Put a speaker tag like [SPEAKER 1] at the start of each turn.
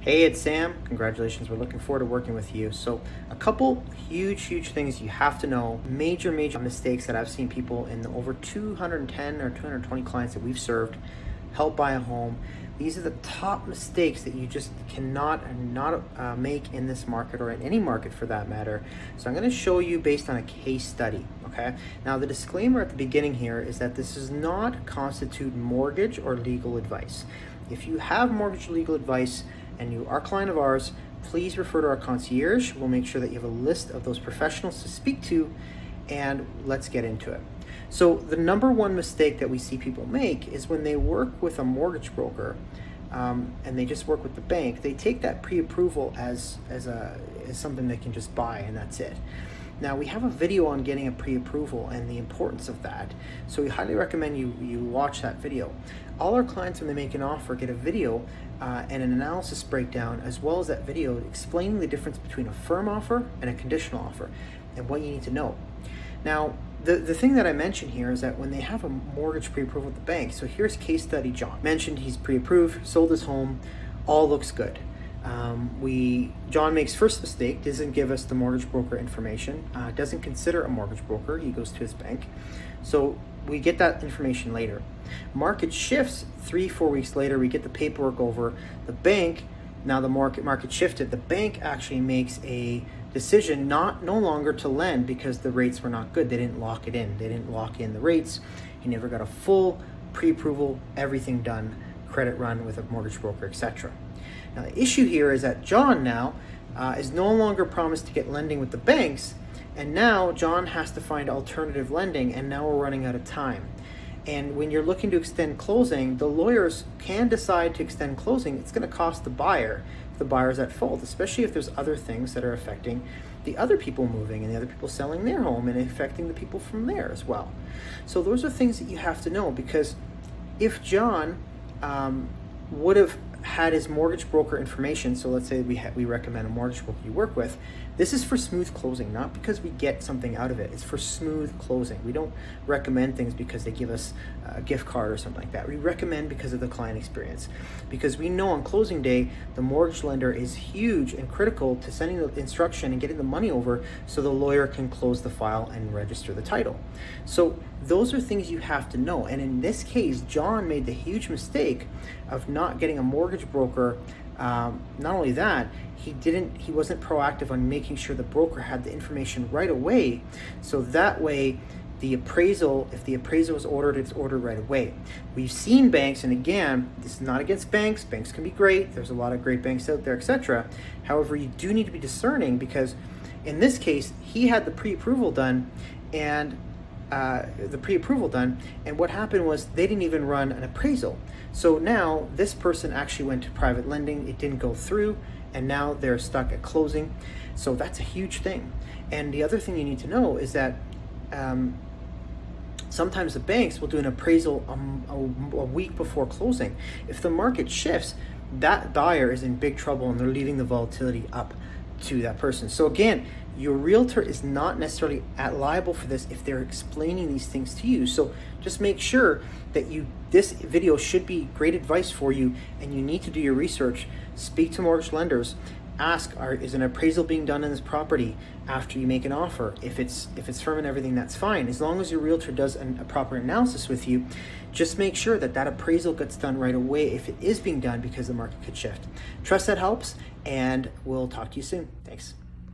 [SPEAKER 1] Hey, it's Sam. Congratulations. We're looking forward to working with you. So a couple huge things you have to know, major mistakes that I've seen people in the over 210 or 220 clients that we've served help buy a home. These are the top mistakes that you just cannot make in this market or in any market for that matter. So I'm going to show you based on a case study. Okay. Now the disclaimer at the beginning here is that this does not constitute mortgage or legal advice. If you have mortgage or legal advice and you are a client of ours, please refer to our concierge. We'll make sure that you have a list of those professionals to speak to, and let's get into it. So the number one mistake that we see people make is when they work with a mortgage broker and they just work with the bank, they take that pre-approval as something they can just buy and that's it. Now we have a video on getting a pre-approval and the importance of that, so we highly recommend you watch that video. All our clients, when they make an offer, get a video and an analysis breakdown, as well as that video explaining the difference between a firm offer and a conditional offer and what you need to know. Now the thing that I mentioned here is that when they have a mortgage pre-approval with the bank, so here's case study John. Mentioned he's pre-approved, sold his home, all looks good. John makes first mistake, doesn't give us the mortgage broker information, doesn't consider a mortgage broker, he goes to his bank. So we get that information later. Market shifts 3-4 weeks later, we get the paperwork over. The bank, now the market shifted, the bank actually makes a decision no longer to lend because the rates were not good. They didn't lock it in. They didn't lock in the rates. He never got a full pre-approval, everything done, credit run with a mortgage broker, etc. Now the issue here is that John now is no longer promised to get lending with the banks, and now John has to find alternative lending, and now we're running out of time. And when you're looking to extend closing, the lawyers can decide to extend closing. It's going to cost the buyer if the buyer's at fault, especially if there's other things that are affecting the other people moving and the other people selling their home and affecting the people from there as well. So those are things that you have to know, because if John would have had his mortgage broker information, so let's say we recommend a mortgage broker you work with, this is for smooth closing, not because we get something out of it. It's for smooth closing. We don't recommend things because they give us a gift card or something like that. We recommend because of the client experience, because we know on closing day the mortgage lender is huge and critical to sending the instruction and getting the money over so the lawyer can close the file and register the title. So those are things you have to know. And in this case, John made the huge mistake of not getting a mortgage broker. Not only that, he wasn't proactive on making sure the broker had the information right away, so that way the appraisal, if the appraisal is ordered, it's ordered right away. We've seen banks, and again, this is not against banks can be great, there's a lot of great banks out there, etc. However, you do need to be discerning, because in this case he had the pre-approval done, and what happened was they didn't even run an appraisal. So now this person actually went to private lending, it didn't go through, and now they're stuck at closing. So that's a huge thing. And the other thing you need to know is that sometimes the banks will do an appraisal a week before closing. If the market shifts, that buyer is in big trouble and they're leaving the volatility up to that person. So again, your realtor is not necessarily liable for this if they're explaining these things to you. So just make sure that this video should be great advice for you, and you need to do your research. Speak to mortgage lenders. Ask, is an appraisal being done on this property after you make an offer? If it's firm and everything, that's fine. As long as your realtor does a proper analysis with you, just make sure that appraisal gets done right away if it is being done, because the market could shift. Trust that helps, and we'll talk to you soon. Thanks.